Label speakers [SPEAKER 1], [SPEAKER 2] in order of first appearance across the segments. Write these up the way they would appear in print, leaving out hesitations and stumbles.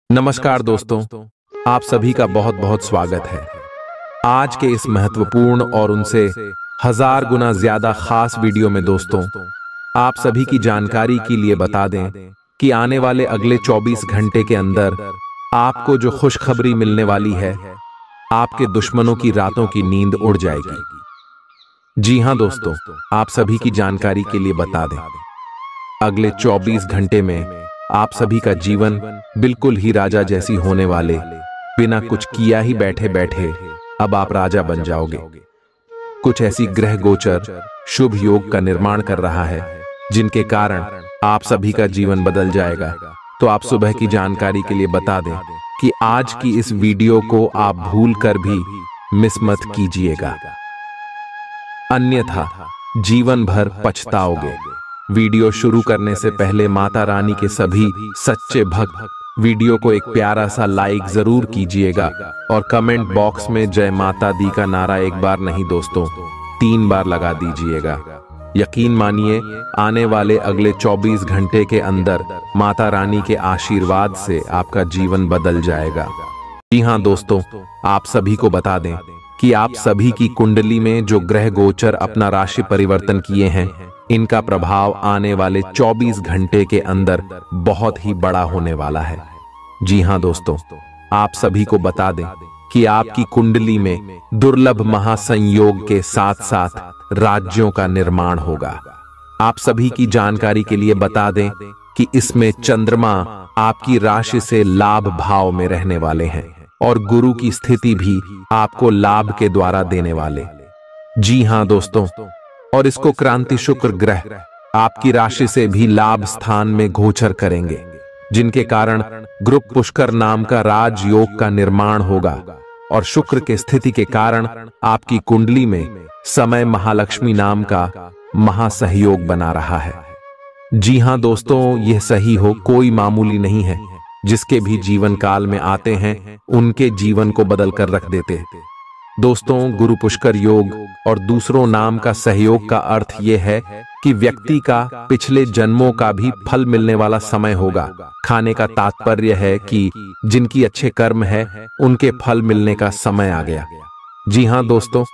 [SPEAKER 1] नमस्कार दोस्तों, आप सभी का बहुत बहुत स्वागत है। आज के इस महत्वपूर्ण और उनसे हजार गुना ज्यादा खास वीडियो में दोस्तों, आप सभी की जानकारी के लिए बता दें कि आने वाले अगले 24 घंटे के अंदर आपको जो खुशखबरी मिलने वाली है, आपके दुश्मनों की रातों की नींद उड़ जाएगी। जी हां दोस्तों, आप सभी की जानकारी के लिए बता दें, अगले 24 घंटे में आप सभी का जीवन बिल्कुल ही राजा जैसी होने वाले, बिना कुछ किया ही बैठे बैठे अब आप राजा बन जाओगे। कुछ ऐसी ग्रह गोचर शुभ योग का निर्माण कर रहा है जिनके कारण आप सभी का जीवन बदल जाएगा। तो आप सुबह की जानकारी के लिए बता दें कि आज की इस वीडियो को आप भूल कर भी मिस मत कीजिएगा, अन्यथा जीवन भर पछताओगे। वीडियो शुरू करने से पहले माता रानी के सभी सच्चे भक्त वीडियो को एक प्यारा सा लाइक जरूर कीजिएगा और कमेंट बॉक्स में जय माता दी का नारा एक बार नहीं दोस्तों 3 बार लगा दीजिएगा। यकीन मानिए, आने वाले अगले 24 घंटे के अंदर माता रानी के आशीर्वाद से आपका जीवन बदल जाएगा। जी हां दोस्तों, आप सभी को बता दें कि आप सभी की कुंडली में जो ग्रह गोचर अपना राशि परिवर्तन किए हैं, इनका प्रभाव आने वाले 24 घंटे के अंदर बहुत ही बड़ा होने वाला है। जी हां दोस्तों, आप सभी को बता दें कि आपकी कुंडली में दुर्लभ महासंयोग के साथ साथ राज्यों का निर्माण होगा। आप सभी की जानकारी के लिए बता दें कि इसमें चंद्रमा आपकी राशि से लाभ भाव में रहने वाले हैं और गुरु की स्थिति भी आपको लाभ के द्वारा देने वाले। जी हां दोस्तों, और इसको क्रांति शुक्र ग्रह आपकी राशि से भी लाभ स्थान में गोचर करेंगे, जिनके कारण ग्रुप पुष्कर नाम का राजयोग का निर्माण होगा और शुक्र के स्थिति के कारण आपकी कुंडली में समय महालक्ष्मी नाम का महासहयोग बना रहा है। जी हां दोस्तों, यह सही हो कोई मामूली नहीं है। जिसके भी जीवन काल में आते हैं उनके जीवन को बदल कर रख देते हैं। दोस्तों, गुरु पुष्कर योग और दूसरों नाम का सहयोग का अर्थ यह है कि व्यक्ति का पिछले जन्मों का भी फल मिलने वाला समय होगा। खाने का तात्पर्य है कि जिनकी अच्छे कर्म है उनके फल मिलने का समय आ गया। जी हां दोस्तों,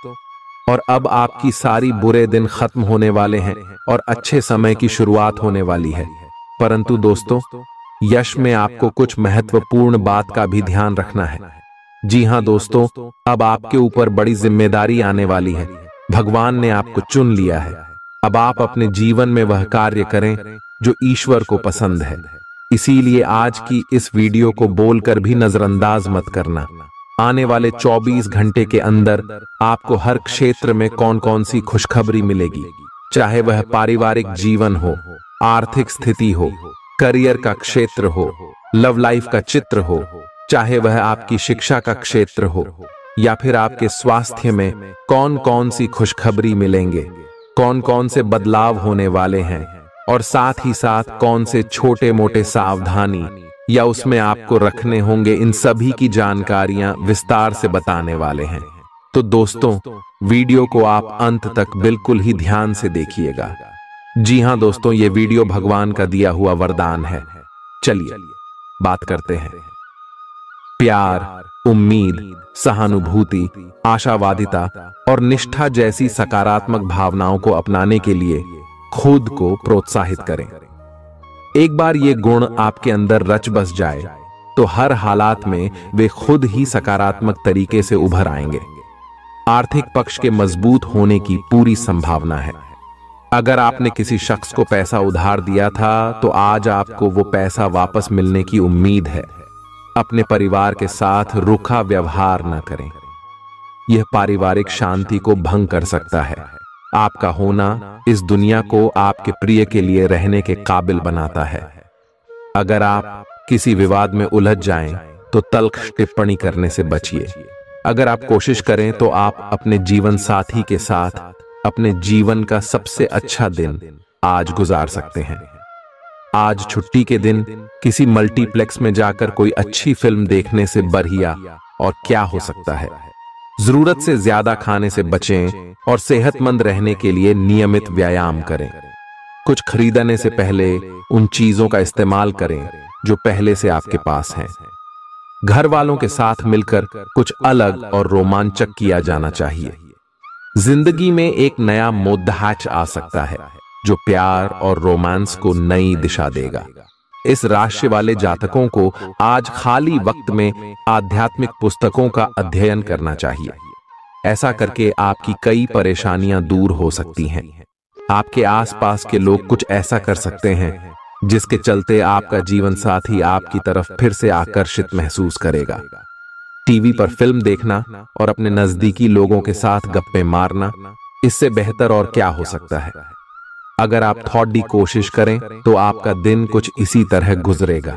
[SPEAKER 1] और अब आपकी सारी बुरे दिन खत्म होने वाले हैं और अच्छे समय की शुरुआत होने वाली है। परंतु दोस्तों, यश में आपको कुछ महत्वपूर्ण बात का भी ध्यान रखना है। जी हां दोस्तों, अब आपके ऊपर बड़ी जिम्मेदारी आने वाली है। भगवान ने आपको चुन लिया है। अब आप अपने जीवन में वह कार्य करें जो ईश्वर को पसंद है। इसीलिए आज की इस वीडियो को बोलकर भी नजरअंदाज मत करना। आने वाले 24 घंटे के अंदर आपको हर क्षेत्र में कौन कौन सी खुशखबरी मिलेगी, चाहे वह पारिवारिक जीवन हो, आर्थिक स्थिति हो, करियर का क्षेत्र हो, लव लाइफ का चित्र हो, चाहे वह आपकी शिक्षा का क्षेत्र हो या फिर आपके स्वास्थ्य में कौन कौन सी खुशखबरी मिलेंगे, कौन कौन से बदलाव होने वाले हैं और साथ ही साथ कौन से छोटे मोटे सावधानी या उसमें आपको रखने होंगे, इन सभी की जानकारियां विस्तार से बताने वाले हैं। तो दोस्तों, वीडियो को आप अंत तक बिल्कुल ही ध्यान से देखिएगा। जी हां दोस्तों, ये वीडियो भगवान का दिया हुआ वरदान है। चलिए बात करते हैं। प्यार, उम्मीद, सहानुभूति, आशावादिता और निष्ठा जैसी सकारात्मक भावनाओं को अपनाने के लिए खुद को प्रोत्साहित करें। एक बार ये गुण आपके अंदर रच बस जाए तो हर हालात में वे खुद ही सकारात्मक तरीके से उभर आएंगे। आर्थिक पक्ष के मजबूत होने की पूरी संभावना है। अगर आपने किसी शख्स को पैसा उधार दिया था तो आज आपको वो पैसा वापस मिलने की उम्मीद है। अपने परिवार के साथ रूखा व्यवहार न करें, यह पारिवारिक शांति को भंग कर सकता है। आपका होना इस दुनिया को आपके प्रिय के लिए रहने के काबिल बनाता है। अगर आप किसी विवाद में उलझ जाएं तो तल्ख टिप्पणी करने से बचिए। अगर आप कोशिश करें तो आप अपने जीवन साथी के साथ अपने जीवन का सबसे अच्छा दिन आज गुजार सकते हैं। आज छुट्टी के दिन किसी मल्टीप्लेक्स में जाकर कोई अच्छी फिल्म देखने से बढ़िया और क्या हो सकता है। जरूरत से ज्यादा खाने से बचें और सेहतमंद रहने के लिए नियमित व्यायाम करें। कुछ खरीदने से पहले उन चीजों का इस्तेमाल करें जो पहले से आपके पास हैं। घर वालों के साथ मिलकर कुछ अलग और रोमांचक किया जाना चाहिए। जिंदगी में एक नया मोद्दाच आ सकता है जो प्यार और रोमांस को नई दिशा देगा। इस राशि वाले जातकों को आज खाली वक्त में आध्यात्मिक पुस्तकों का अध्ययन करना चाहिए। ऐसा करके आपकी कई परेशानियां दूर हो सकती हैं। आपके आसपास के लोग कुछ ऐसा कर सकते हैं जिसके चलते आपका जीवन साथी आपकी तरफ फिर से आकर्षित महसूस करेगा। टीवी पर फिल्म देखना और अपने नजदीकी लोगों के साथ गप्पे मारना, इससे बेहतर और क्या हो सकता है। अगर आप थोड़ी कोशिश करें तो आपका दिन कुछ इसी तरह गुजरेगा।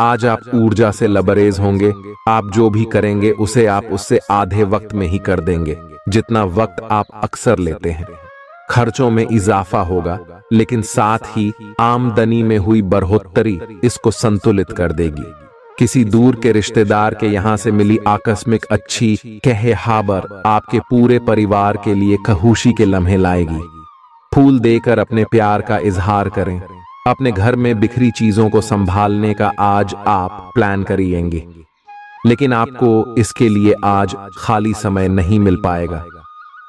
[SPEAKER 1] आज आप ऊर्जा से लबरेज होंगे। आप जो भी करेंगे उसे आप उससे आधे वक्त में ही कर देंगे जितना वक्त आप अक्सर लेते हैं। खर्चों में इजाफा होगा, लेकिन साथ ही आमदनी में हुई बढ़ोतरी इसको संतुलित कर देगी। किसी दूर के रिश्तेदार के यहां से मिली आकस्मिक अच्छी खबर आपके पूरे परिवार के लिए खुशी के लम्हे लाएगी। फूल देकर अपने प्यार का इजहार करें। अपने घर में बिखरी चीजों को संभालने का आज आप प्लान करिएंगे, लेकिन आपको इसके लिए आज खाली समय नहीं मिल पाएगा।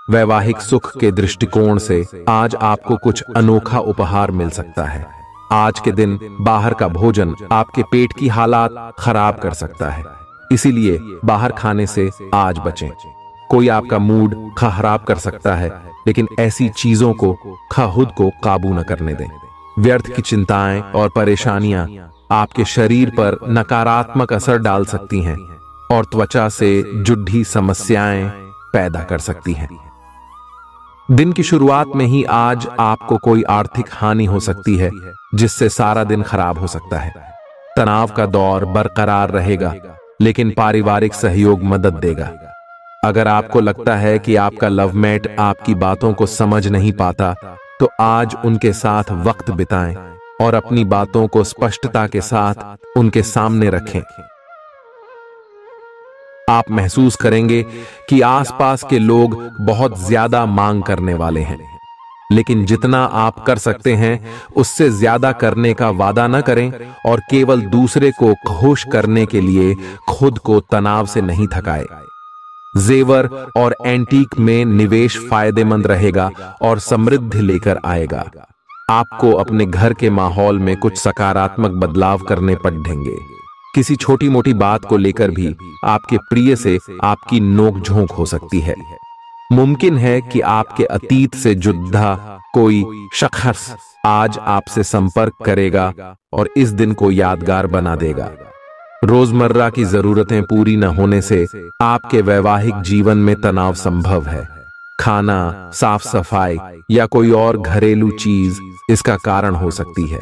[SPEAKER 1] वैवाहिक सुख के दृष्टिकोण से आज आपको कुछ अनोखा उपहार मिल सकता है। आज के दिन बाहर का भोजन आपके पेट की हालात खराब कर सकता है, इसीलिए बाहर खाने से आज बचें। कोई आपका मूड खराब कर सकता है, लेकिन ऐसी चीजों को खुद को काबू न करने दें। व्यर्थ की चिंताएं और परेशानियां आपके शरीर पर नकारात्मक असर डाल सकती हैं और त्वचा से जुड़ी समस्याएं पैदा कर सकती हैं। दिन की शुरुआत में ही आज आपको कोई आर्थिक हानि हो सकती है, जिससे सारा दिन खराब हो सकता है। तनाव का दौर बरकरार रहेगा, लेकिन पारिवारिक सहयोग मदद देगा। अगर आपको लगता है कि आपका लवमेट आपकी बातों को समझ नहीं पाता, तो आज उनके साथ वक्त बिताएं और अपनी बातों को स्पष्टता के साथ उनके सामने रखें। आप महसूस करेंगे कि आसपास के लोग बहुत ज्यादा मांग करने वाले हैं, लेकिन जितना आप कर सकते हैं उससे ज्यादा करने का वादा न करें और केवल दूसरे को खुश करने के लिए खुद को तनाव से नहीं थकाए। जेवर और एंटीक में निवेश फायदेमंद रहेगा और समृद्धि लेकर आएगा। आपको अपने घर के माहौल में कुछ सकारात्मक बदलाव करने पड़ेंगे। किसी छोटी मोटी बात को लेकर भी आपके प्रिय से आपकी नोकझोंक हो सकती है। मुमकिन है कि आपके अतीत से जुड़ा कोई शख्स आज आपसे संपर्क करेगा और इस दिन को यादगार बना देगा। रोजमर्रा की जरूरतें पूरी न होने से आपके वैवाहिक जीवन में तनाव संभव है। खाना, साफ सफाई या कोई और घरेलू चीज इसका कारण हो सकती है।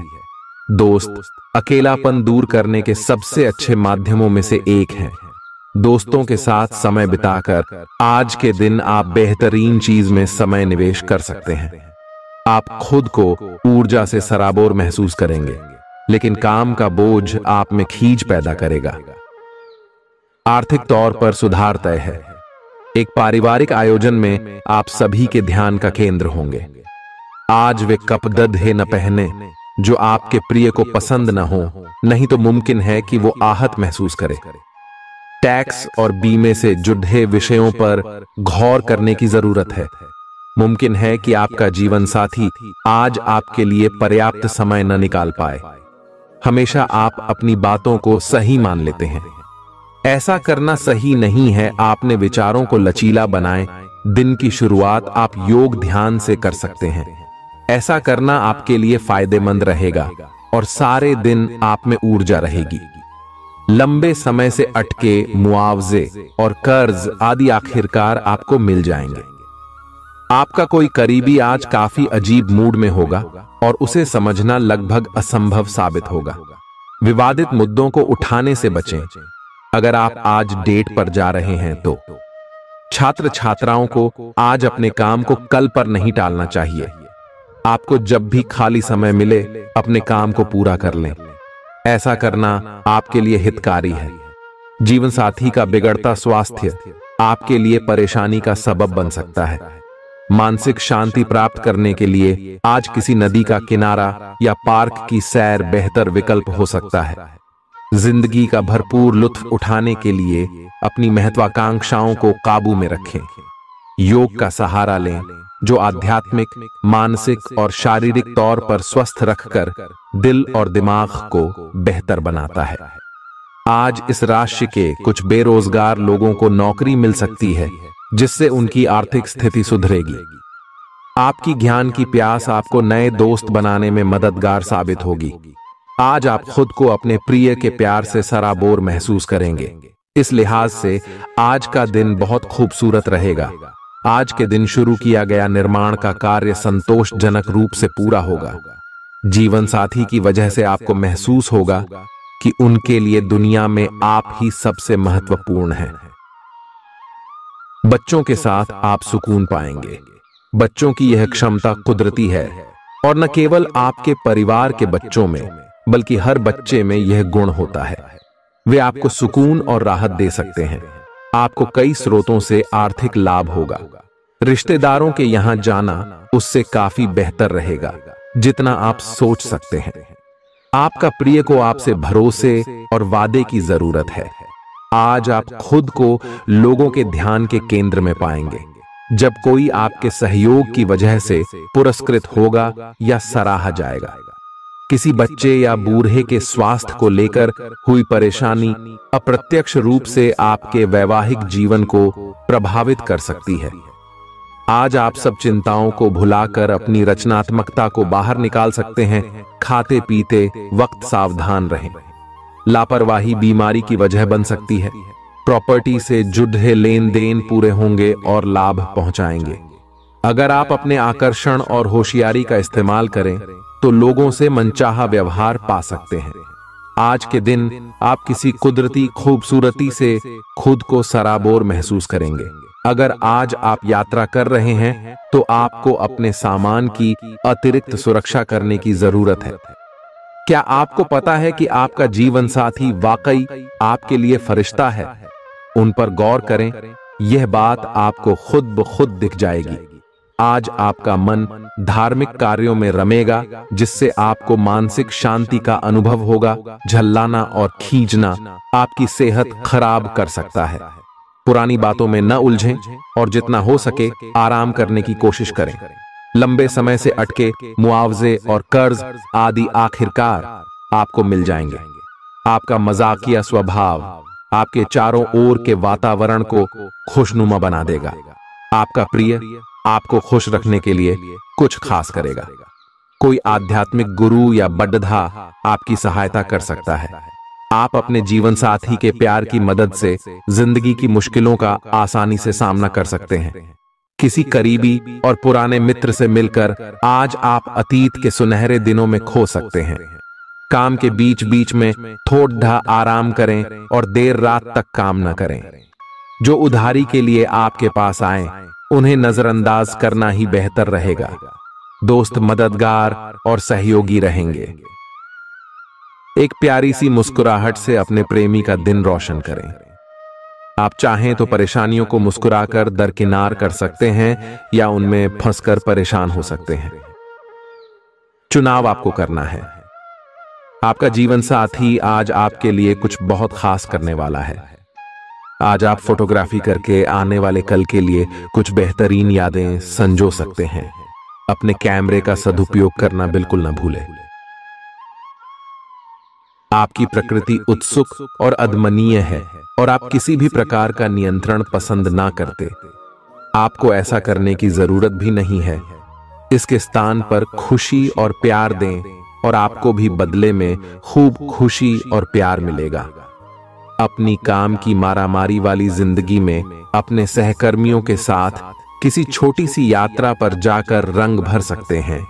[SPEAKER 1] दोस्त अकेलापन दूर करने के सबसे अच्छे माध्यमों में से एक है। दोस्तों के साथ समय बिताकर आज के दिन आप बेहतरीन चीज में समय निवेश कर सकते हैं। आप खुद को ऊर्जा से सराबोर महसूस करेंगे, लेकिन काम का बोझ आप में खींच पैदा करेगा। आर्थिक तौर पर सुधार तय है। एक पारिवारिक आयोजन में आप सभी के ध्यान का केंद्र होंगे। आज वे कपड़े न पहने जो आपके प्रिय को पसंद न हो, नहीं तो मुमकिन है कि वो आहत महसूस करे। टैक्स और बीमे से जुड़े विषयों पर गौर करने की जरूरत है। मुमकिन है कि आपका जीवन साथी आज आपके लिए पर्याप्त समय न निकाल पाए। हमेशा आप अपनी बातों को सही मान लेते हैं। ऐसा करना सही नहीं है। आपने विचारों को लचीला बनाएं। दिन की शुरुआत आप योग ध्यान से कर सकते हैं। ऐसा करना आपके लिए फायदेमंद रहेगा और सारे दिन आप में ऊर्जा रहेगी। लंबे समय से अटके मुआवजे और कर्ज आदि आखिरकार आपको मिल जाएंगे। आपका कोई करीबी आज काफी अजीब मूड में होगा और उसे समझना लगभग असंभव साबित होगा। विवादित मुद्दों को उठाने से बचें। अगर आप आज डेट पर जा रहे हैं तो छात्र छात्राओं को आज अपने काम को कल पर नहीं टालना चाहिए। आपको जब भी खाली समय मिले अपने काम को पूरा कर लें। ऐसा करना आपके लिए हितकारी है। जीवन साथी का बिगड़ता स्वास्थ्य आपके लिए परेशानी का सबब बन सकता है। मानसिक शांति प्राप्त करने के लिए आज किसी नदी का किनारा या पार्क की सैर बेहतर विकल्प हो सकता है। जिंदगी का भरपूर लुत्फ उठाने के लिए अपनी महत्वाकांक्षाओं को काबू में रखें। योग का सहारा लें, जो आध्यात्मिक, मानसिक और शारीरिक तौर पर स्वस्थ रखकर दिल और दिमाग को बेहतर बनाता है। आज इस राशि के कुछ बेरोजगार लोगों को नौकरी मिल सकती है, जिससे उनकी आर्थिक स्थिति सुधरेगी। आपकी ज्ञान की प्यास आपको नए दोस्त बनाने में मददगार साबित होगी। आज आप खुद को अपने प्रिय के प्यार से सराबोर महसूस करेंगे। इस लिहाज से आज का दिन बहुत खूबसूरत रहेगा। आज के दिन शुरू किया गया निर्माण का कार्य संतोषजनक रूप से पूरा होगा। जीवन साथी की वजह से आपको महसूस होगा कि उनके लिए दुनिया में आप ही सबसे महत्वपूर्ण हैं। बच्चों के साथ आप सुकून पाएंगे। बच्चों की यह क्षमता कुदरती है और न केवल आपके परिवार के बच्चों में, बल्कि हर बच्चे में यह गुण होता है। वे आपको सुकून और राहत दे सकते हैं। आपको कई स्रोतों से आर्थिक लाभ होगा। रिश्तेदारों के यहां जाना उससे काफी बेहतर रहेगा, जितना आप सोच सकते हैं। आपका प्रिय को आपसे भरोसे और वादे की जरूरत है। आज आप खुद को लोगों के ध्यान के केंद्र में पाएंगे, जब कोई आपके सहयोग की वजह से पुरस्कृत होगा या सराहा जाएगा। किसी बच्चे या बूढ़े के स्वास्थ्य को लेकर हुई परेशानी अप्रत्यक्ष रूप से आपके वैवाहिक जीवन को प्रभावित कर सकती है। आज आप सब चिंताओं को भुलाकर अपनी रचनात्मकता को बाहर निकाल सकते हैं। खाते पीते वक्त सावधान रहें। लापरवाही बीमारी की वजह बन सकती है। प्रॉपर्टी से जुड़े लेन देन पूरे होंगे और लाभ पहुंचाएंगे। अगर आप अपने आकर्षण और होशियारी का इस्तेमाल करें तो लोगों से मनचाहा व्यवहार पा सकते हैं। आज के दिन आप किसी कुदरती खूबसूरती से खुद को सराबोर महसूस करेंगे। अगर आज आप यात्रा कर रहे हैं तो आपको अपने सामान की अतिरिक्त सुरक्षा करने की जरूरत है। क्या आपको पता है कि आपका जीवन साथी वाकई आपके लिए फरिश्ता है? उन पर गौर करें, यह बात आपको खुद ब खुद दिख जाएगी। आज आपका मन धार्मिक कार्यों में रमेगा, जिससे आपको मानसिक शांति का अनुभव होगा। झल्लाना और खींचना आपकी सेहत खराब कर सकता है। पुरानी बातों में न उलझें और जितना हो सके आराम करने की कोशिश करें। लंबे समय से अटके मुआवजे और कर्ज आदि आखिरकार आपको मिल जाएंगे। आपका मजाकिया स्वभाव आपके चारों ओर के वातावरण को खुशनुमा बना देगा। आपका प्रिय आपको खुश रखने के लिए कुछ खास करेगा। कोई आध्यात्मिक गुरु या बड्ढा आपकी सहायता कर सकता है। आप अपने जीवन साथी के प्यार की मदद से जिंदगी की मुश्किलों का आसानी से सामना कर सकते हैं। किसी करीबी और पुराने मित्र से मिलकर आज आप अतीत के सुनहरे दिनों में खो सकते हैं। काम के बीच बीच में थोड़ा आराम करें और देर रात तक काम न करें। जो उधारी के लिए आपके पास आए उन्हें नजरअंदाज करना ही बेहतर रहेगा। दोस्त मददगार और सहयोगी रहेंगे। एक प्यारी सी मुस्कुराहट से अपने प्रेमी का दिन रोशन करें। आप चाहें तो परेशानियों को मुस्कुराकर दरकिनार कर सकते हैं या उनमें फंसकर परेशान हो सकते हैं। चुनाव आपको करना है। आपका जीवन साथी आज आपके लिए कुछ बहुत खास करने वाला है। आज आप फोटोग्राफी करके आने वाले कल के लिए कुछ बेहतरीन यादें संजो सकते हैं। अपने कैमरे का सदुपयोग करना बिल्कुल न भूलें। आपकी प्रकृति उत्सुक और अदमनीय है और आप किसी भी प्रकार का नियंत्रण पसंद ना करते। आपको ऐसा करने की जरूरत भी नहीं है। इसके स्थान पर खुशी और प्यार दें और आपको भी बदले में खूब खुशी और प्यार मिलेगा। अपनी काम की मारामारी वाली जिंदगी में अपने सहकर्मियों के साथ किसी छोटी सी यात्रा पर जाकर रंग भर सकते हैं।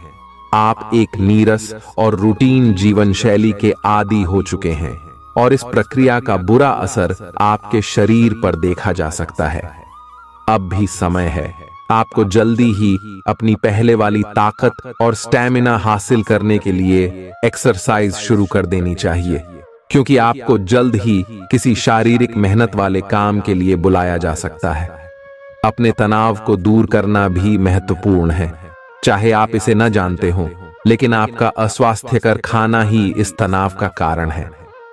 [SPEAKER 1] आप एक नीरस और रूटीन जीवन शैली के आदी हो चुके हैं और इस प्रक्रिया का बुरा असर आपके शरीर पर देखा जा सकता है। अब भी समय है। आपको जल्दी ही अपनी पहले वाली ताकत और स्टैमिना हासिल करने के लिए एक्सरसाइज शुरू कर देनी चाहिए, क्योंकि आपको जल्द ही किसी शारीरिक मेहनत वाले काम के लिए बुलाया जा सकता है। अपने तनाव को दूर करना भी महत्वपूर्ण है। चाहे आप इसे न जानते हो, लेकिन आपका अस्वास्थ्यकर खाना ही इस तनाव का कारण है।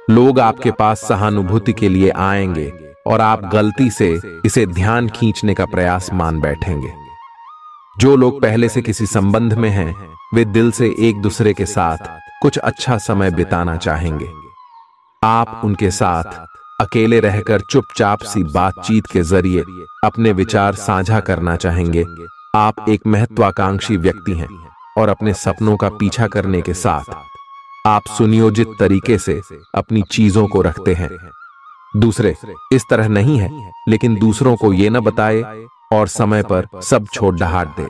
[SPEAKER 1] लोग आपके पास सहानुभूति के लिए आएंगे और आप गलती से इसे ध्यान खींचने का प्रयास मान बैठेंगे। जो लोग पहले से किसी संबंध में हैं, वे दिल से एक दूसरे के साथ कुछ अच्छा समय बिताना चाहेंगे। आप उनके साथ अकेले रहकर चुपचाप सी बातचीत के जरिए अपने विचार साझा करना चाहेंगे। आप एक महत्वाकांक्षी व्यक्ति हैं और अपने सपनों का पीछा करने के साथ आप सुनियोजित तरीके से अपनी चीजों को रखते हैं। दूसरे इस तरह नहीं है, लेकिन दूसरों को ये न बताए और समय पर सब छोड़ ढाट दे।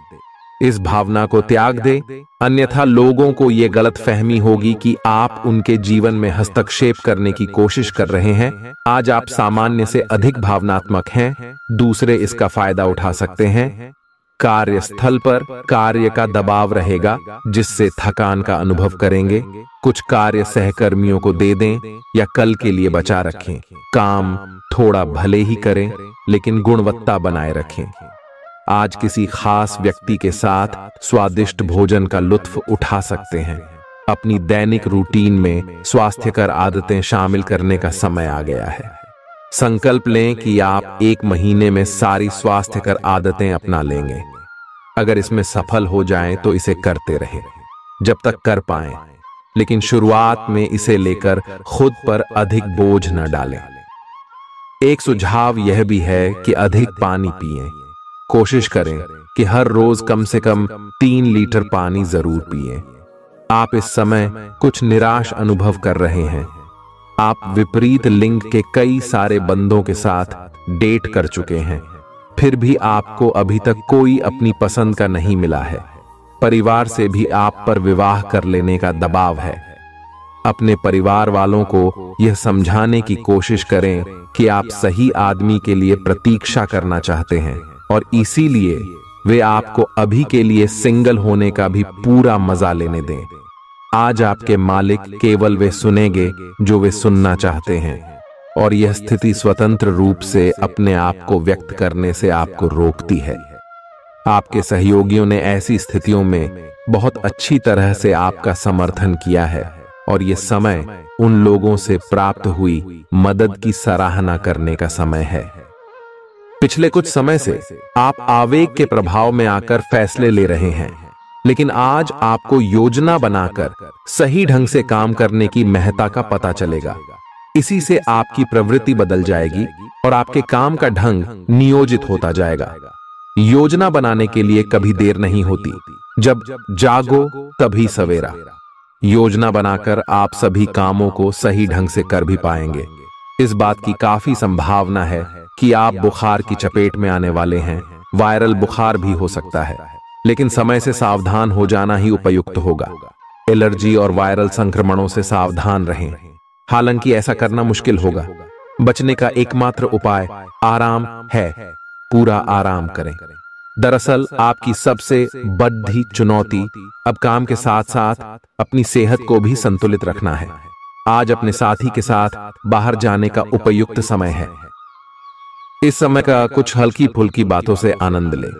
[SPEAKER 1] इस भावना को त्याग दे, अन्यथा लोगों को यह गलत फहमी होगी कि आप उनके जीवन में हस्तक्षेप करने की कोशिश कर रहे हैं। आज आप सामान्य से अधिक भावनात्मक हैं, दूसरे इसका फायदा उठा सकते हैं। कार्यस्थल पर कार्य का दबाव रहेगा, जिससे थकान का अनुभव करेंगे। कुछ कार्य सहकर्मियों को दे दें या कल के लिए बचा रखें। काम थोड़ा भले ही करें, लेकिन गुणवत्ता बनाए रखें। आज किसी खास व्यक्ति के साथ स्वादिष्ट भोजन का लुत्फ उठा सकते हैं। अपनी दैनिक रूटीन में स्वास्थ्यकर आदतें शामिल करने का समय आ गया है। संकल्प लें कि आप 1 महीने में सारी स्वास्थ्यकर आदतें अपना लेंगे। अगर इसमें सफल हो जाएं तो इसे करते रहें जब तक कर पाएं, लेकिन शुरुआत में इसे लेकर खुद पर अधिक बोझ न डालें। एक सुझाव यह भी है कि अधिक पानी पिएं। कोशिश करें कि हर रोज कम से कम 3 लीटर पानी जरूर पिएं। आप इस समय कुछ निराश अनुभव कर रहे हैं। आप विपरीत लिंग के कई सारे बंदों के साथ डेट कर चुके हैं, फिर भी आपको अभी तक कोई अपनी पसंद का नहीं मिला है। परिवार से भी आप पर विवाह कर लेने का दबाव है। अपने परिवार वालों को यह समझाने की कोशिश करें कि आप सही आदमी के लिए प्रतीक्षा करना चाहते हैं और इसीलिए वे आपको अभी के लिए सिंगल होने का भी पूरा मजा लेने दें। आज आपके मालिक केवल वे सुनेंगे जो वे सुनना चाहते हैं, और यह स्थिति स्वतंत्र रूप से अपने आप को व्यक्त करने से आपको रोकती है। आपके सहयोगियों ने ऐसी स्थितियों में बहुत अच्छी तरह से आपका समर्थन किया है, और यह समय उन लोगों से प्राप्त हुई मदद की सराहना करने का समय है। पिछले कुछ समय से आप आवेग के प्रभाव में आकर फैसले ले रहे हैं, लेकिन आज आपको योजना बनाकर सही ढंग से काम करने की महत्ता का पता चलेगा। इसी से आपकी प्रवृत्ति बदल जाएगी और आपके काम का ढंग नियोजित होता जाएगा। योजना बनाने के लिए कभी देर नहीं होती, जब जागो तभी सवेरा। योजना बनाकर आप सभी कामों को सही ढंग से कर भी पाएंगे। इस बात की काफी संभावना है कि आप बुखार की चपेट में आने वाले हैं। वायरल बुखार भी हो सकता है, लेकिन समय से सावधान हो जाना ही उपयुक्त होगा। एलर्जी और वायरल संक्रमणों से सावधान रहें। हालांकि ऐसा करना मुश्किल होगा। बचने का एकमात्र उपाय आराम है। पूरा आराम करें। दरअसल आपकी सबसे बड़ी चुनौती अब काम के साथ साथ अपनी सेहत को भी संतुलित रखना है। आज अपने साथी के साथ बाहर जाने का उपयुक्त समय है। इस समय का कुछ हल्की फुल्की बातों से आनंद लें।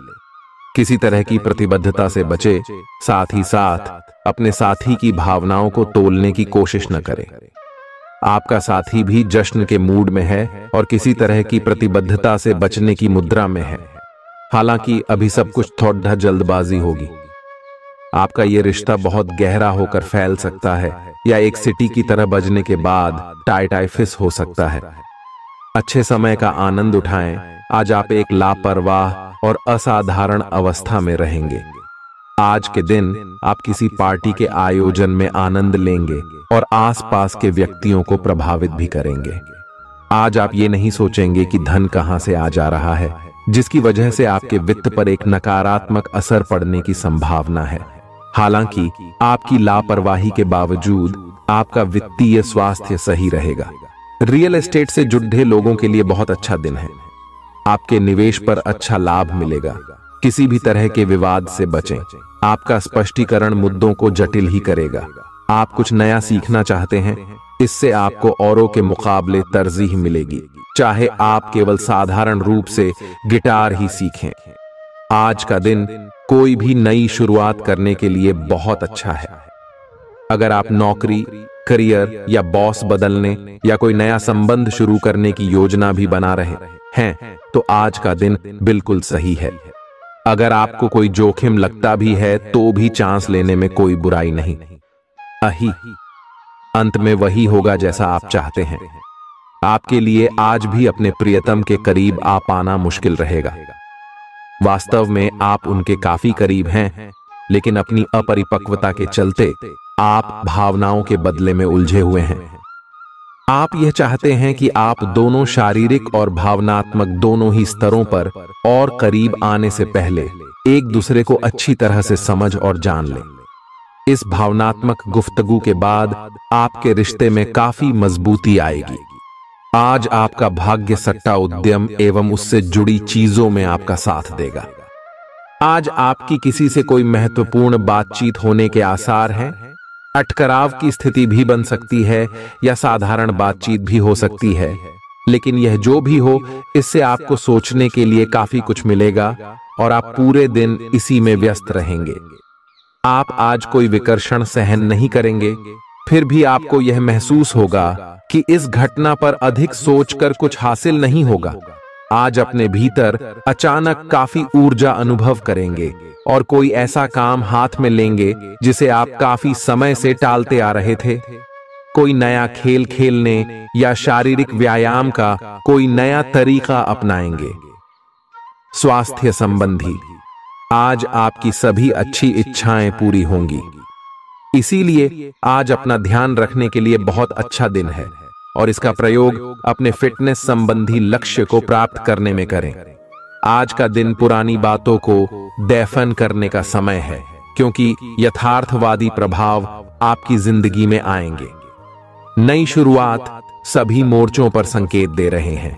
[SPEAKER 1] किसी तरह की प्रतिबद्धता से बचे, साथ ही साथ अपने साथी की भावनाओं को तोलने की कोशिश न करें। आपका साथी भी जश्न के मूड में है और किसी तरह की प्रतिबद्धता से बचने की मुद्रा में है। हालांकि अभी सब कुछ थोड़ा जल्दबाजी होगी। आपका यह रिश्ता बहुत गहरा होकर फैल सकता है, या एक सिटी की तरह बजने के बाद टाइफिस हो सकता है। अच्छे समय का आनंद उठाएं। आज आप एक लापरवाह और असाधारण अवस्था में रहेंगे। आज के दिन आप किसी पार्टी के आयोजन में आनंद लेंगे और आसपास के व्यक्तियों को प्रभावित भी करेंगे। आज आप ये नहीं सोचेंगे कि धन कहां से आ जा रहा है, जिसकी वजह से आपके वित्त पर एक नकारात्मक असर पड़ने की संभावना है। हालांकि आपकी लापरवाही के बावजूद आपका वित्तीय स्वास्थ्य सही रहेगा। रियल एस्टेट से जुड़े लोगों के लिए बहुत अच्छा दिन है। आपके निवेश पर अच्छा लाभ मिलेगा। किसी भी तरह के विवाद से बचें। आपका स्पष्टीकरण मुद्दों को जटिल ही करेगा। आप कुछ नया सीखना चाहते हैं, इससे आपको औरों के मुकाबले तरजीह मिलेगी, चाहे आप केवल साधारण रूप से गिटार ही सीखें। आज का दिन कोई भी नई शुरुआत करने के लिए बहुत अच्छा है। अगर आप नौकरी करियर या बॉस बदलने या कोई नया संबंध शुरू करने की योजना भी बना रहे हैं तो आज का दिन बिल्कुल सही है। अगर आपको कोई जोखिम लगता भी है तो भी चांस लेने में कोई बुराई नहीं। अंत में वही होगा जैसा आप चाहते हैं। आपके लिए आज भी अपने प्रियतम के करीब आ पाना मुश्किल रहेगा। वास्तव में आप उनके काफी करीब हैं, लेकिन अपनी अपरिपक्वता के चलते आप भावनाओं के बदले में उलझे हुए हैं। आप यह चाहते हैं कि आप दोनों शारीरिक और भावनात्मक दोनों ही स्तरों पर और करीब आने से पहले एक दूसरे को अच्छी तरह से समझ और जान लें। इस भावनात्मक गुफ्तगू के बाद आपके रिश्ते में काफी मजबूती आएगी। आज आपका भाग्य सट्टा उद्यम एवं उससे जुड़ी चीजों में आपका साथ देगा। आज आपकी किसी से कोई महत्वपूर्ण बातचीत होने के आसार हैं। अटकराव की स्थिति भी बन सकती है या साधारण बातचीत भी हो सकती है, लेकिन यह जो भी हो, इससे आपको सोचने के लिए काफी कुछ मिलेगा और आप पूरे दिन इसी में व्यस्त रहेंगे। आप आज कोई विकर्षण सहन नहीं करेंगे, फिर भी आपको यह महसूस होगा कि इस घटना पर अधिक सोचकर कुछ हासिल नहीं होगा। आज अपने भीतर अचानक काफी ऊर्जा अनुभव करेंगे और कोई ऐसा काम हाथ में लेंगे जिसे आप काफी समय से टालते आ रहे थे। कोई नया खेल खेलने या शारीरिक व्यायाम का कोई नया तरीका अपनाएंगे। स्वास्थ्य संबंधी आज आपकी सभी अच्छी इच्छाएं पूरी होंगी। इसीलिए आज अपना ध्यान रखने के लिए बहुत अच्छा दिन है और इसका प्रयोग अपने फिटनेस संबंधी लक्ष्य को प्राप्त करने में करें। आज का दिन पुरानी बातों को दफन करने का समय है, क्योंकि यथार्थवादी प्रभाव आपकी जिंदगी में आएंगे। नई शुरुआत सभी मोर्चों पर संकेत दे रहे हैं।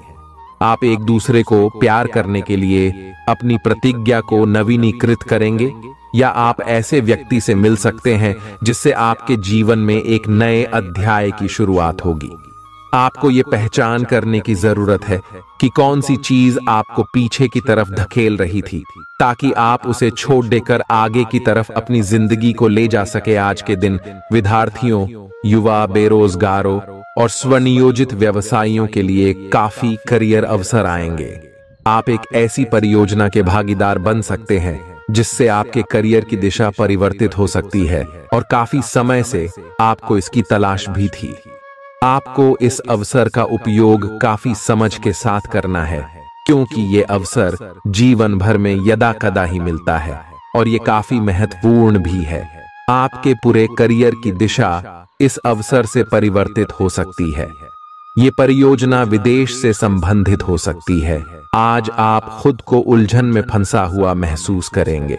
[SPEAKER 1] आप एक दूसरे को प्यार करने के लिए अपनी प्रतिज्ञा को नवीनीकृत करेंगे या आप ऐसे व्यक्ति से मिल सकते हैं जिससे आपके जीवन में एक नए अध्याय की शुरुआत होगी। आपको ये पहचान करने की जरूरत है कि कौन सी चीज आपको पीछे की तरफ धकेल रही थी, ताकि आप उसे छोड़ देकर आगे की तरफ अपनी जिंदगी को ले जा सके। आज के दिन विद्यार्थियों, युवा, बेरोजगारों और स्वनियोजित व्यवसायियों के लिए काफी करियर अवसर आएंगे। आप एक ऐसी परियोजना के भागीदार बन सकते हैं जिससे आपके करियर की दिशा परिवर्तित हो सकती है और काफी समय से आपको इसकी तलाश भी थी। आपको इस अवसर का उपयोग काफी समझ के साथ करना है, क्योंकि ये अवसर जीवन भर में यदा कदा ही मिलता है और ये काफी महत्वपूर्ण भी है। आपके पूरे करियर की दिशा इस अवसर से परिवर्तित हो सकती है। ये परियोजना विदेश से संबंधित हो सकती है। आज आप खुद को उलझन में फंसा हुआ महसूस करेंगे।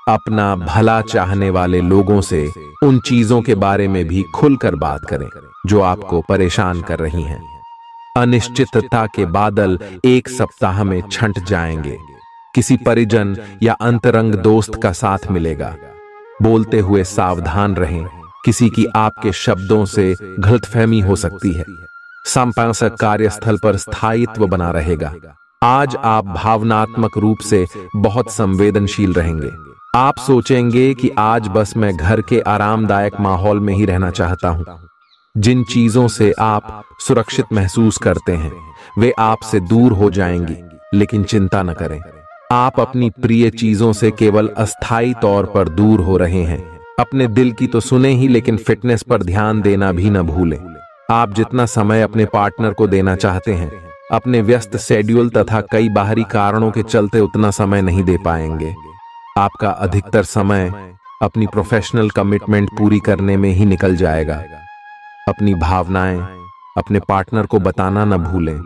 [SPEAKER 1] अपना भला चाहने वाले लोगों से उन चीजों के बारे में भी खुलकर बात करें जो आपको परेशान कर रही हैं। अनिश्चितता के बादल एक सप्ताह में छंट जाएंगे। किसी परिजन या अंतरंग दोस्त का साथ मिलेगा। बोलते हुए सावधान रहें, किसी की आपके शब्दों से गलतफहमी हो सकती है। संपादक कार्यस्थल पर स्थायित्व बना रहेगा। आज आप भावनात्मक रूप से बहुत संवेदनशील रहेंगे। आप सोचेंगे कि आज बस मैं घर के आरामदायक माहौल में ही रहना चाहता हूं। जिन चीजों से आप सुरक्षित महसूस करते हैं वे आपसे दूर हो जाएंगी, लेकिन चिंता न करें। आप अपनी प्रिय चीजों से केवल अस्थायी तौर पर दूर हो रहे हैं। अपने दिल की तो सुने ही, लेकिन फिटनेस पर ध्यान देना भी न भूलें। आप जितना समय अपने पार्टनर को देना चाहते हैं, अपने व्यस्त शेड्यूल तथा कई बाहरी कारणों के चलते उतना समय नहीं दे पाएंगे। आपका अधिकतर समय अपनी प्रोफेशनल कमिटमेंट पूरी करने में ही निकल जाएगा। अपनी भावनाएं अपने पार्टनर को बताना न भूलें।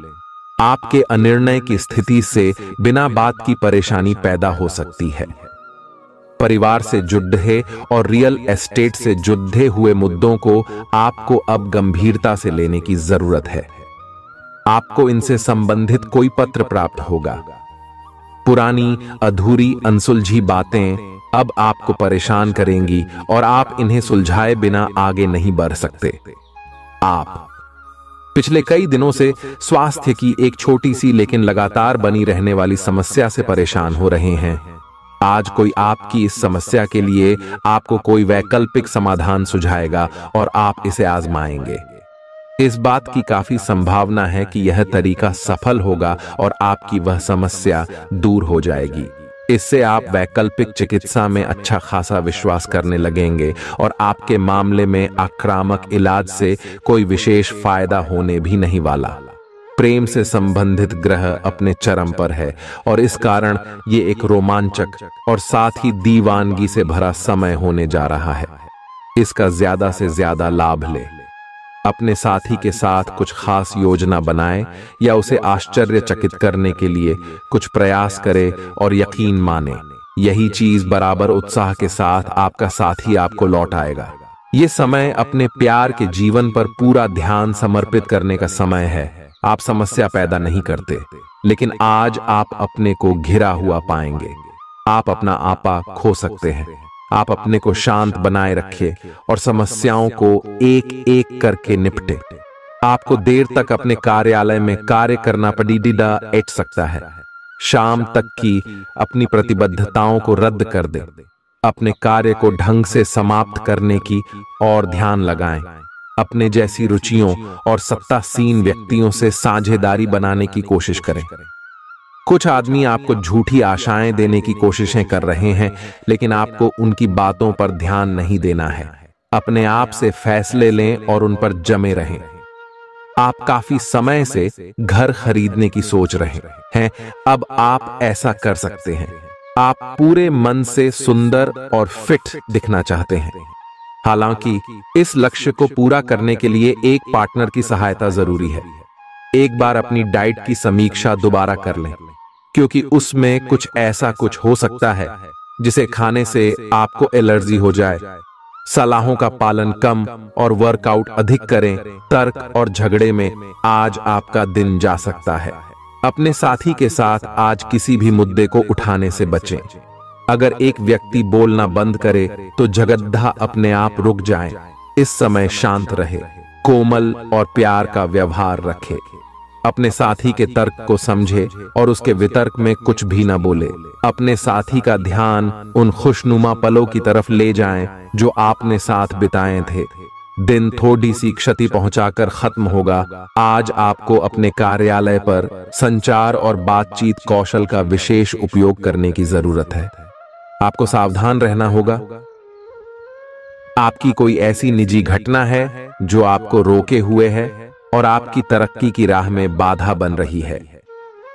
[SPEAKER 1] आपके अनिर्णय की स्थिति से बिना बात की परेशानी पैदा हो सकती है। परिवार से जुड़े और रियल एस्टेट से जुड़े हुए मुद्दों को आपको अब गंभीरता से लेने की जरूरत है। आपको इनसे संबंधित कोई पत्र प्राप्त होगा। पुरानी अधूरी अनसुलझी बातें अब आपको परेशान करेंगी और आप इन्हें सुलझाए बिना आगे नहीं बढ़ सकते। आप पिछले कई दिनों से स्वास्थ्य की एक छोटी सी लेकिन लगातार बनी रहने वाली समस्या से परेशान हो रहे हैं। आज कोई आपकी इस समस्या के लिए आपको कोई वैकल्पिक समाधान सुझाएगा और आप इसे आजमाएंगे। इस बात की काफी संभावना है कि यह तरीका सफल होगा और आपकी वह समस्या दूर हो जाएगी। इससे आप वैकल्पिक चिकित्सा में अच्छा खासा विश्वास करने लगेंगे और आपके मामले में आक्रामक इलाज से कोई विशेष फायदा होने भी नहीं वाला। प्रेम से संबंधित ग्रह अपने चरम पर है और इस कारण ये एक रोमांचक और साथ ही दीवानगी से भरा समय होने जा रहा है। इसका ज्यादा से ज्यादा लाभ ले। अपने साथी के साथ कुछ खास योजना बनाएं या उसे आश्चर्यचकित करने के लिए कुछ प्रयास करें और यकीन माने यही चीज बराबर उत्साह के साथ आपका साथी आपको लौट आएगा। ये समय अपने प्यार के जीवन पर पूरा ध्यान समर्पित करने का समय है। आप समस्या पैदा नहीं करते, लेकिन आज आप अपने को घिरा हुआ पाएंगे। आप अपना आपा खो सकते हैं। आप अपने को शांत बनाए रखें और समस्याओं को एक एक करके निपटे। आपको देर तक अपने कार्यालय में कार्य करना पड़ सकता है। शाम तक की अपनी प्रतिबद्धताओं को रद्द कर दें। अपने कार्य को ढंग से समाप्त करने की और ध्यान लगाएं। अपने जैसी रुचियों और सत्तासीन व्यक्तियों से साझेदारी बनाने की कोशिश करें। कुछ आदमी आपको झूठी आशाएं देने की कोशिशें कर रहे हैं, लेकिन आपको उनकी बातों पर ध्यान नहीं देना है। अपने आप से फैसले लें और उन पर जमे रहें। आप काफी समय से घर खरीदने की सोच रहे हैं। अब आप ऐसा कर सकते हैं। आप पूरे मन से सुंदर और फिट दिखना चाहते हैं। हालांकि इस लक्ष्य को पूरा करने के लिए एक पार्टनर की सहायता जरूरी है। एक बार अपनी डाइट की समीक्षा दोबारा कर लें, क्योंकि उसमें कुछ ऐसा कुछ हो सकता है जिसे खाने से आपको एलर्जी हो जाए। सलाहों का पालन कम और वर्कआउट अधिक करें। तर्क और झगड़े में आज आपका दिन जा सकता है। अपने साथी के साथ आज किसी भी मुद्दे को उठाने से बचें। अगर एक व्यक्ति बोलना बंद करे तो जगद्धा अपने आप रुक जाए। इस समय शांत रहे, कोमल और प्यार का व्यवहार रखे। अपने साथी के तर्क को समझे और उसके वितर्क में कुछ भी न बोले। अपने साथी का ध्यान उन खुशनुमा पलों की तरफ ले जाएं जो आपने साथ बिताए थे। दिन थोड़ी सी क्षति पहुंचाकर खत्म होगा। आज आपको अपने कार्यालय पर संचार और बातचीत कौशल का विशेष उपयोग करने की जरूरत है। आपको सावधान रहना होगा। आपकी कोई ऐसी निजी घटना है जो आपको रोके हुए है और आपकी तरक्की की राह में बाधा बन रही है।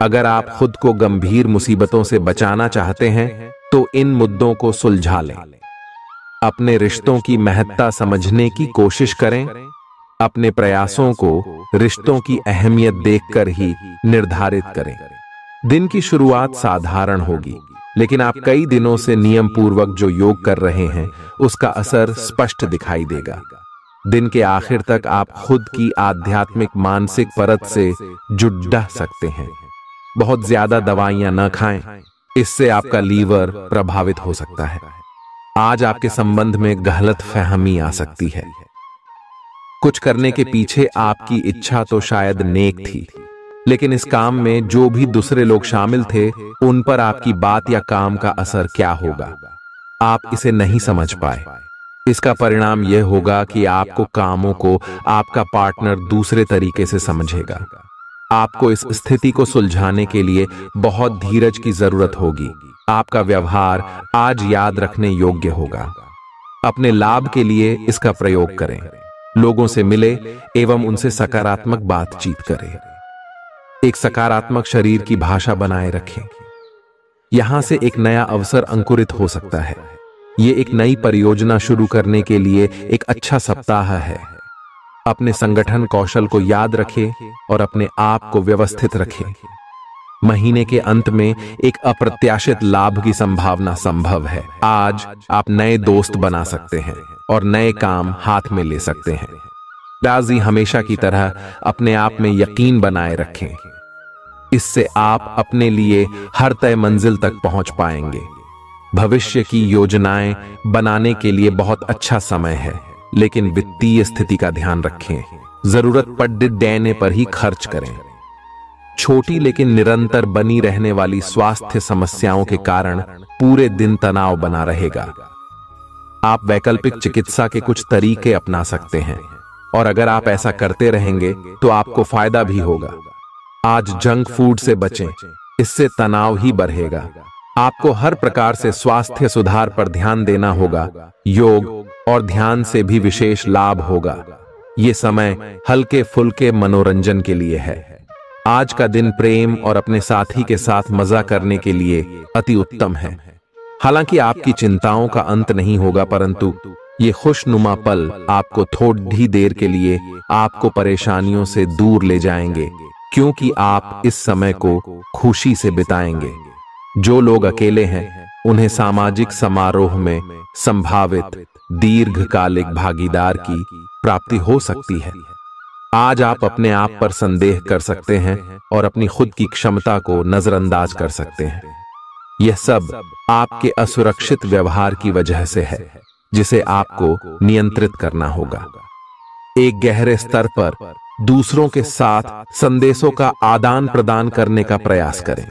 [SPEAKER 1] अगर आप खुद को गंभीर मुसीबतों से बचाना चाहते हैं तो इन मुद्दों को सुलझा लें। अपने रिश्तों की महत्ता समझने की कोशिश करें। अपने प्रयासों को रिश्तों की अहमियत देखकर ही निर्धारित करें। दिन की शुरुआत साधारण होगी, लेकिन आप कई दिनों से नियम पूर्वक जो योग कर रहे हैं उसका असर स्पष्ट दिखाई देगा। दिन के आखिर तक आप खुद की आध्यात्मिक मानसिक परत से जुड़ सकते हैं। बहुत ज्यादा दवाइयां न खाएं, इससे आपका लीवर प्रभावित हो सकता है। आज आपके संबंध में गलतफहमी आ सकती है। कुछ करने के पीछे आपकी इच्छा तो शायद नेक थी, लेकिन इस काम में जो भी दूसरे लोग शामिल थे उन पर आपकी बात या काम का असर क्या होगा, आप इसे नहीं समझ पाए। इसका परिणाम यह होगा कि आपको कामों को आपका पार्टनर दूसरे तरीके से समझेगा। आपको इस स्थिति को सुलझाने के लिए बहुत धीरज की जरूरत होगी। आपका व्यवहार आज याद रखने योग्य होगा। अपने लाभ के लिए इसका प्रयोग करें। लोगों से मिले एवं उनसे सकारात्मक बातचीत करें। एक सकारात्मक शरीर की भाषा बनाए रखें। यहां से एक नया अवसर अंकुरित हो सकता है। ये एक नई परियोजना शुरू करने के लिए एक अच्छा सप्ताह है। अपने संगठन कौशल को याद रखें और अपने आप को व्यवस्थित रखें। महीने के अंत में एक अप्रत्याशित लाभ की संभावना संभव है। आज आप नए दोस्त बना सकते हैं और नए काम हाथ में ले सकते हैं। राजी हमेशा की तरह अपने आप में यकीन बनाए रखें। इससे आप अपने लिए हर तय मंजिल तक पहुंच पाएंगे। भविष्य की योजनाएं बनाने के लिए बहुत अच्छा समय है, लेकिन वित्तीय स्थिति का ध्यान रखें। जरूरत पड़ने पर ही खर्च करें। छोटी लेकिन निरंतर बनी रहने वाली स्वास्थ्य समस्याओं के कारण पूरे दिन तनाव बना रहेगा। आप वैकल्पिक चिकित्सा के कुछ तरीके अपना सकते हैं और अगर आप ऐसा करते रहेंगे तो आपको फायदा भी होगा। आज जंक फूड से बचें, इससे तनाव ही बढ़ेगा। आपको हर प्रकार से स्वास्थ्य सुधार पर ध्यान देना होगा। योग और ध्यान से भी विशेष लाभ होगा। ये समय हल्के फुल्के मनोरंजन के लिए है। आज का दिन प्रेम और अपने साथी के साथ मजा करने के लिए अति उत्तम है। हालांकि आपकी चिंताओं का अंत नहीं होगा, परंतु ये खुशनुमा पल आपको थोड़ी देर के लिए आपको परेशानियों से दूर ले जाएंगे, क्योंकि आप इस समय को खुशी से बिताएंगे। जो लोग अकेले हैं उन्हें सामाजिक समारोह में संभावित दीर्घकालिक भागीदार की प्राप्ति हो सकती है। आज आप अपने आप पर संदेह कर सकते हैं और अपनी खुद की क्षमता को नजरअंदाज कर सकते हैं। यह सब आपके असुरक्षित व्यवहार की वजह से है, जिसे आपको नियंत्रित करना होगा। एक गहरे स्तर पर दूसरों के साथ संदेशों का आदान प्रदान करने का प्रयास करें।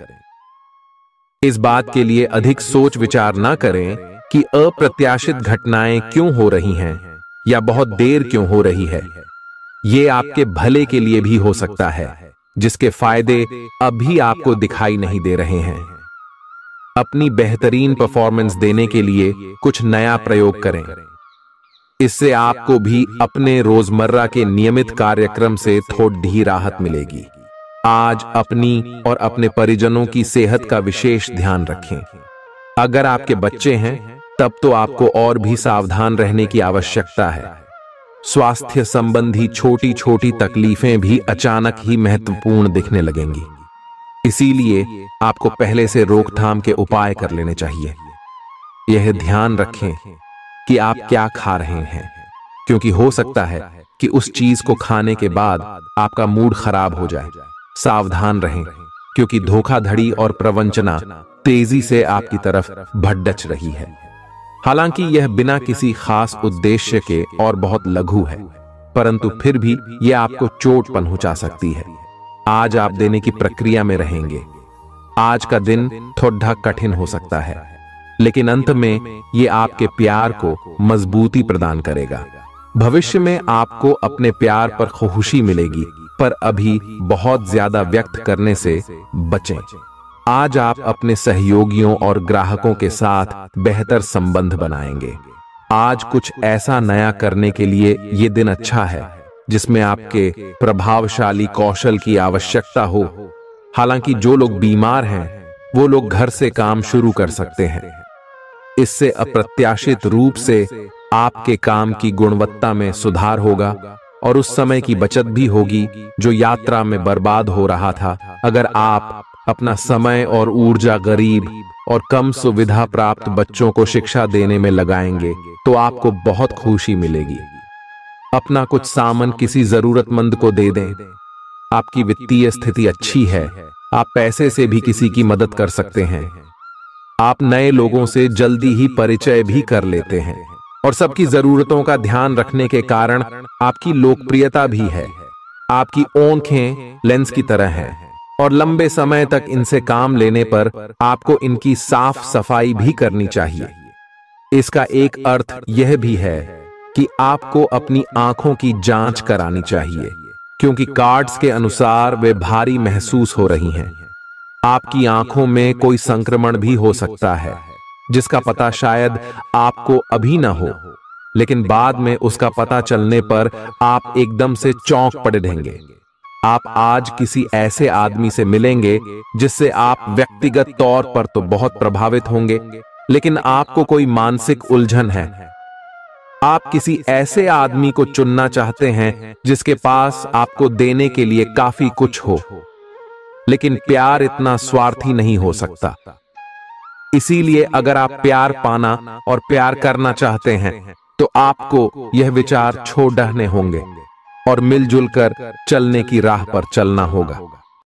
[SPEAKER 1] इस बात के लिए अधिक सोच विचार न करें कि अप्रत्याशित घटनाएं क्यों हो रही हैं या बहुत देर क्यों हो रही है। ये आपके भले के लिए भी हो सकता है, जिसके फायदे अभी आपको दिखाई नहीं दे रहे हैं। अपनी बेहतरीन परफॉर्मेंस देने के लिए कुछ नया प्रयोग करें। इससे आपको भी अपने रोजमर्रा के नियमित कार्यक्रम से थोड़ी राहत मिलेगी। आज अपनी और अपने परिजनों की सेहत का विशेष ध्यान रखें। अगर आपके बच्चे हैं तब तो आपको और भी सावधान रहने की आवश्यकता है। स्वास्थ्य संबंधी छोटी छोटी तकलीफें भी अचानक ही महत्वपूर्ण दिखने लगेंगी। इसीलिए आपको पहले से रोकथाम के उपाय कर लेने चाहिए। यह ध्यान रखें कि आप क्या खा रहे हैं, क्योंकि हो सकता है कि उस चीज को खाने के बाद आपका मूड खराब हो जाए। सावधान रहें, क्योंकि धोखाधड़ी और प्रवंचना तेजी से आपकी तरफ भड़क रही है। हालांकि यह बिना किसी खास उद्देश्य के और बहुत लघु है, परंतु फिर भी यह आपको चोट पहुंचा सकती है। आज आप देने की प्रक्रिया में रहेंगे। आज का दिन थोड़ा कठिन हो सकता है, लेकिन अंत में यह आपके प्यार को मजबूती प्रदान करेगा। भविष्य में आपको अपने प्यार पर खुशी मिलेगी, पर अभी बहुत ज्यादा व्यक्त करने से बचें। आज आप अपने सहयोगियों और ग्राहकों के साथ बेहतर संबंध बनाएंगे। आज कुछ ऐसा नया करने के लिए ये दिन अच्छा है जिसमें आपके प्रभावशाली कौशल की आवश्यकता हो। हालांकि जो लोग बीमार हैं वो लोग घर से काम शुरू कर सकते हैं। इससे अप्रत्याशित रूप से आपके काम की गुणवत्ता में सुधार होगा और उस समय की बचत भी होगी जो यात्रा में बर्बाद हो रहा था। अगर आप अपना समय और ऊर्जा गरीब और कम सुविधा प्राप्त बच्चों को शिक्षा देने में लगाएंगे तो आपको बहुत खुशी मिलेगी। अपना कुछ सामान किसी जरूरतमंद को दे दें। आपकी वित्तीय स्थिति अच्छी है, आप पैसे से भी किसी की मदद कर सकते हैं। आप नए लोगों से जल्दी ही परिचय भी कर लेते हैं और सबकी जरूरतों का ध्यान रखने के कारण आपकी लोकप्रियता भी है। आपकी आंखें लेंस की तरह हैं और लंबे समय तक इनसे काम लेने पर आपको इनकी साफ सफाई भी करनी चाहिए। इसका एक अर्थ यह भी है कि आपको अपनी आंखों की जांच करानी चाहिए, क्योंकि कार्ड्स के अनुसार वे भारी महसूस हो रही हैं। आपकी आंखों में कोई संक्रमण भी हो सकता है, जिसका पता शायद आपको अभी ना हो, लेकिन बाद में उसका पता चलने पर आप एकदम से चौंक पड़े रहेंगे। आप आज किसी ऐसे आदमी से मिलेंगे जिससे आप व्यक्तिगत तौर पर तो बहुत प्रभावित होंगे, लेकिन आपको कोई मानसिक उलझन है। आप किसी ऐसे आदमी को चुनना चाहते हैं जिसके पास आपको देने के लिए काफी कुछ हो, लेकिन प्यार इतना स्वार्थी नहीं हो सकता। इसीलिए अगर आप प्यार पाना और प्यार करना चाहते हैं तो आपको यह विचार छोड़ने होंगे और मिलजुल कर चलने की राह पर चलना होगा।